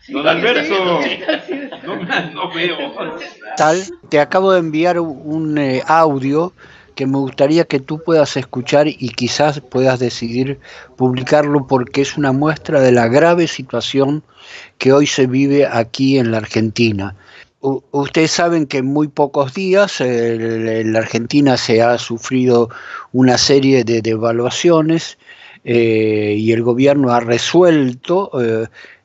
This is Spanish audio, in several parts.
Don Alberto, no veo. Te acabo de enviar un audio que me gustaría que tú puedas escuchar y quizás puedas decidir publicarlo porque es una muestra de la grave situación que hoy se vive aquí en la Argentina. Ustedes saben que en muy pocos días en la Argentina se ha sufrido una serie de devaluaciones y el gobierno ha resuelto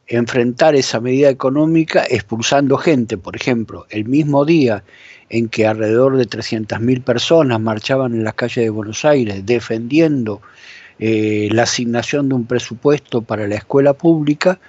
enfrentar esa medida económica expulsando gente. Por ejemplo, el mismo día en que alrededor de 300.000 personas marchaban en las calles de Buenos Aires defendiendo la asignación de un presupuesto para la escuela pública,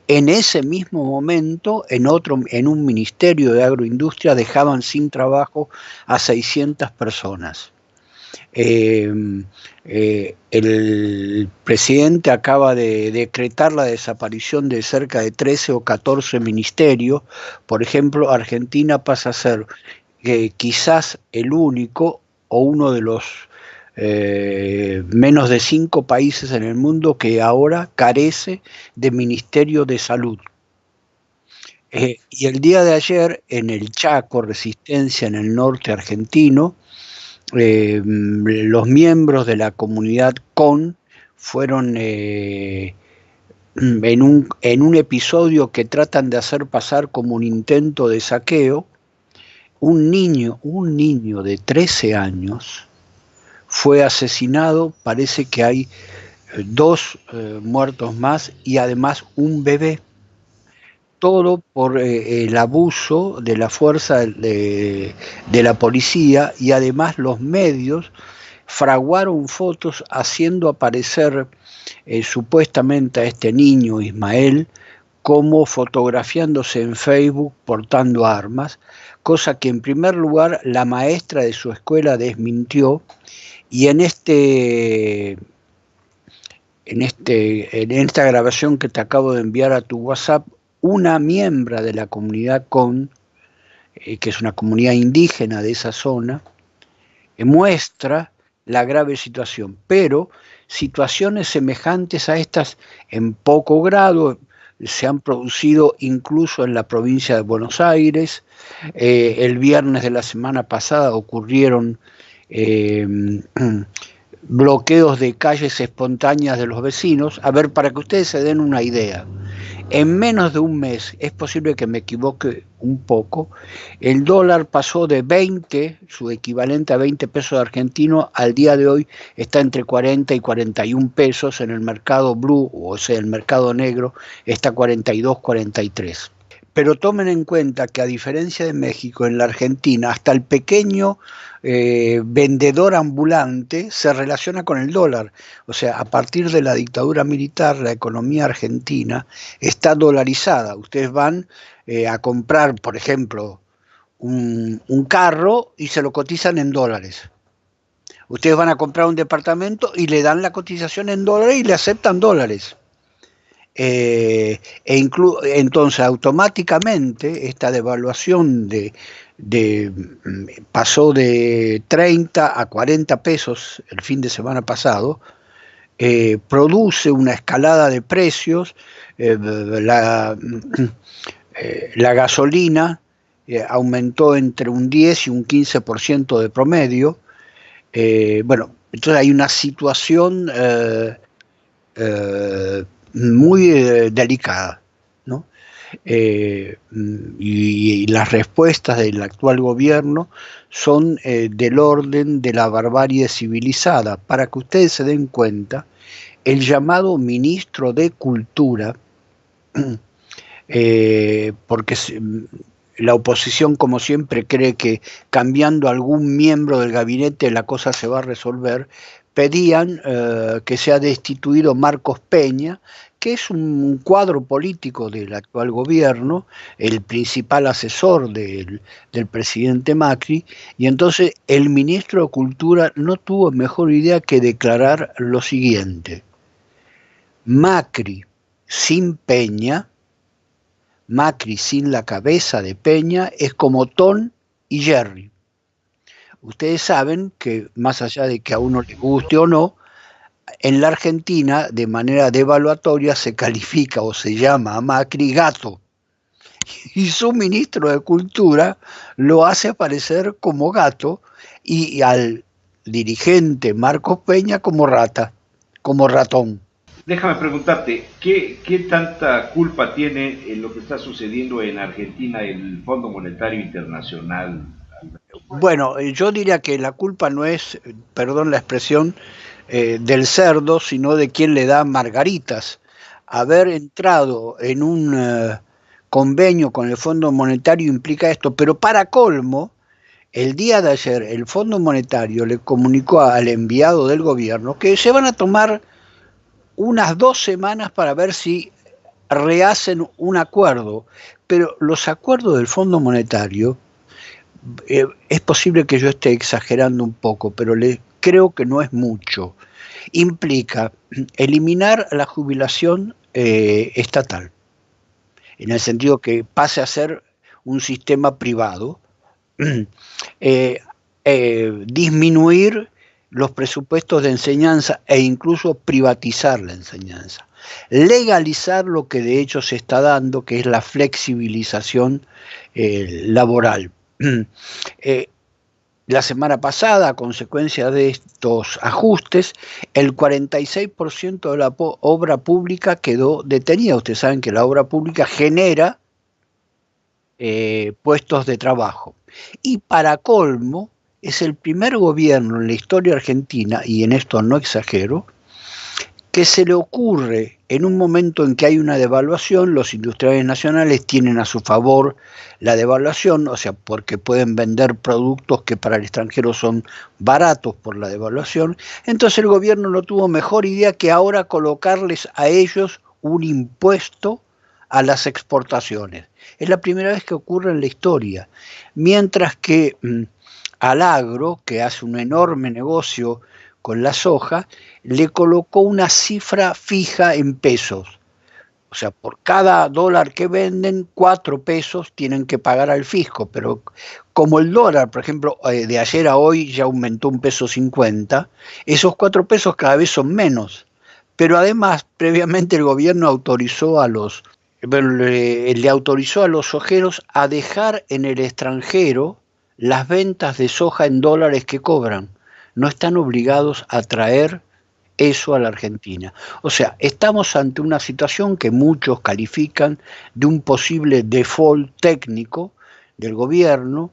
en ese mismo momento, en un ministerio de agroindustria dejaban sin trabajo a 600 personas. El presidente acaba de decretar la desaparición de cerca de 13 o 14 ministerios. Por ejemplo, Argentina pasa a ser quizás el único o uno de los menos de 5 países en el mundo que ahora carece de Ministerio de Salud. Y el día de ayer, en el Chaco, Resistencia, en el norte argentino, los miembros de la comunidad CON fueron en un episodio que tratan de hacer pasar como un intento de saqueo. Un niño de 13 años fue asesinado, parece que hay 2 muertos más y además un bebé. Todo por el abuso de la fuerza de la policía, y además los medios fraguaron fotos haciendo aparecer supuestamente a este niño Ismael como fotografiándose en Facebook portando armas, cosa que en primer lugar la maestra de su escuela desmintió, y en esta grabación que te acabo de enviar a tu WhatsApp, una miembro de la comunidad CON, que es una comunidad indígena de esa zona, muestra la grave situación, pero situaciones semejantes a estas en poco grado se han producido incluso en la provincia de Buenos Aires. El viernes de la semana pasada ocurrieron bloqueos de calles espontáneas de los vecinos. A ver, para que ustedes se den una idea, en menos de un mes, es posible que me equivoque un poco, el dólar pasó de 20, su equivalente a 20 pesos argentinos, al día de hoy está entre 40 y 41 pesos. En el mercado blue, o sea, el mercado negro, está 42, 43. Pero tomen en cuenta que a diferencia de México, en la Argentina, hasta el pequeño vendedor ambulante se relaciona con el dólar. O sea, a partir de la dictadura militar, la economía argentina está dolarizada. Ustedes van a comprar, por ejemplo, un carro y se lo cotizan en dólares. Ustedes van a comprar un departamento y le dan la cotización en dólares y le aceptan dólares. Entonces automáticamente esta devaluación pasó de 30 a 40 pesos el fin de semana pasado, produce una escalada de precios. La gasolina aumentó entre un 10 y un 15% de promedio. Bueno, entonces hay una situación muy delicada, ¿no? Y las respuestas del actual gobierno son del orden de la barbarie civilizada. Para que ustedes se den cuenta, el llamado ministro de Cultura, porque la oposición, como siempre, cree que cambiando algún miembro del gabinete la cosa se va a resolver, pedían que sea destituido Marcos Peña, que es un cuadro político del actual gobierno, el principal asesor del presidente Macri, y entonces el ministro de Cultura no tuvo mejor idea que declarar lo siguiente: Macri sin Peña, Macri sin la cabeza de Peña, es como Tom y Jerry. Ustedes saben que, más allá de que a uno le guste o no, en la Argentina, de manera devaluatoria, se califica o se llama a Macri gato. y su ministro de Cultura lo hace aparecer como gato y al dirigente Marcos Peña como rata, como ratón. Déjame preguntarte, ¿qué tanta culpa tiene en lo que está sucediendo en Argentina el Fondo Monetario Internacional? Bueno, yo diría que la culpa no es, perdón la expresión, del cerdo, sino de quien le da margaritas. Haber entrado en un convenio con el Fondo Monetario implica esto, pero para colmo, el día de ayer el Fondo Monetario le comunicó al enviado del gobierno que se van a tomar unas 2 semanas para ver si rehacen un acuerdo, pero los acuerdos del Fondo Monetario, es posible que yo esté exagerando un poco, pero creo que no es mucho. Implica eliminar la jubilación estatal, en el sentido que pase a ser un sistema privado, disminuir los presupuestos de enseñanza e incluso privatizar la enseñanza, legalizar lo que de hecho se está dando, que es la flexibilización laboral. La semana pasada, a consecuencia de estos ajustes, el 46% de la obra pública quedó detenida. Ustedes saben que la obra pública genera puestos de trabajo. Y para colmo, es el primer gobierno en la historia argentina, y en esto no exagero, que se le ocurre en un momento en que hay una devaluación, los industriales nacionales tienen a su favor la devaluación, o sea, porque pueden vender productos que para el extranjero son baratos por la devaluación, entonces el gobierno no tuvo mejor idea que ahora colocarles a ellos un impuesto a las exportaciones. Es la primera vez que ocurre en la historia, mientras que al agro, que hace un enorme negocio con la soja, le colocó una cifra fija en pesos. O sea, por cada dólar que venden, 4 pesos tienen que pagar al fisco. Pero como el dólar, por ejemplo, de ayer a hoy ya aumentó 1,50 peso, esos 4 pesos cada vez son menos. Pero además, previamente el gobierno autorizó le autorizó a los sojeros a dejar en el extranjero las ventas de soja en dólares que cobran. No están obligados a traer eso a la Argentina. O sea, estamos ante una situación que muchos califican de un posible default técnico del gobierno.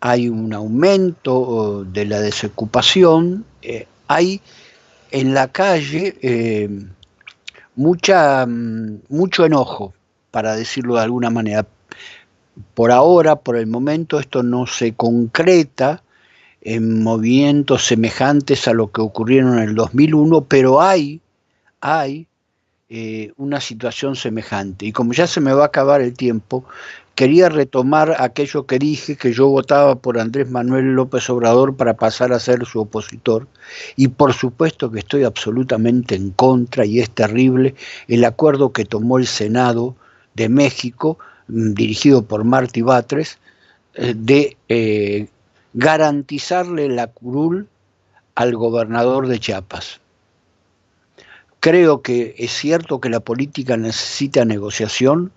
Hay un aumento de la desocupación, hay en la calle mucho enojo, para decirlo de alguna manera. Por ahora, por el momento, esto no se concreta en movimientos semejantes a lo que ocurrieron en el 2001, pero hay una situación semejante. Y como ya se me va a acabar el tiempo, quería retomar aquello que dije, que yo votaba por Andrés Manuel López Obrador para pasar a ser su opositor, y por supuesto que estoy absolutamente en contra, y es terrible el acuerdo que tomó el Senado de México, dirigido por Martí Batres, de garantizarle la curul al gobernador de Chiapas. Creo que es cierto que la política necesita negociación,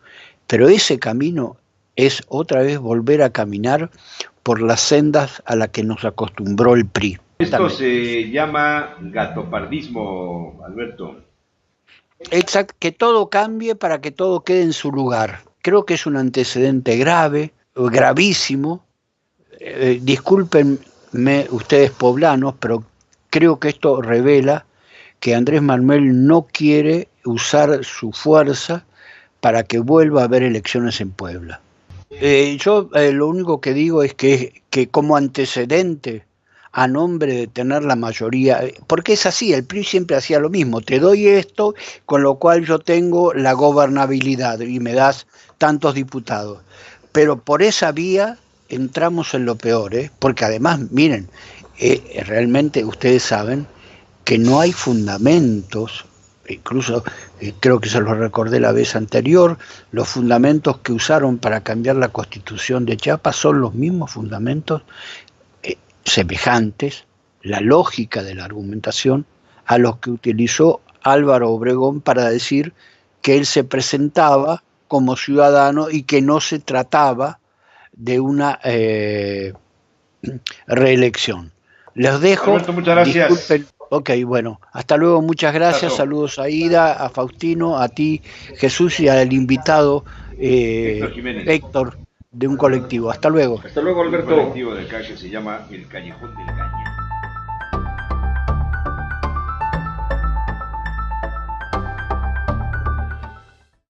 pero ese camino es otra vez volver a caminar por las sendas a las que nos acostumbró el PRI. Esto se llama gatopardismo, Alberto. Exacto, que todo cambie para que todo quede en su lugar. Creo que es un antecedente grave, gravísimo. Discúlpenme ustedes poblanos, pero creo que esto revela que Andrés Manuel no quiere usar su fuerza para que vuelva a haber elecciones en Puebla. Yo lo único que digo es que como antecedente, a nombre de tener la mayoría, porque es así, el PRI siempre hacía lo mismo, te doy esto, con lo cual yo tengo la gobernabilidad y me das tantos diputados. Pero por esa vía entramos en lo peor, porque además, miren, realmente ustedes saben que no hay fundamentos, incluso creo que se los recordé la vez anterior, los fundamentos que usaron para cambiar la Constitución de Chiapas son los mismos fundamentos semejantes, la lógica de la argumentación, a los que utilizó Álvaro Obregón para decir que él se presentaba como ciudadano y que no se trataba de una reelección. Les dejo. Alberto, muchas gracias. Disculpen. Ok, bueno, hasta luego, muchas gracias. Saludos a Ida, a Faustino, a ti, Jesús, y al invitado Héctor de un colectivo. Hasta luego. Hasta luego, Alberto. Un colectivo de acá que se llama El Callejón del Gallo.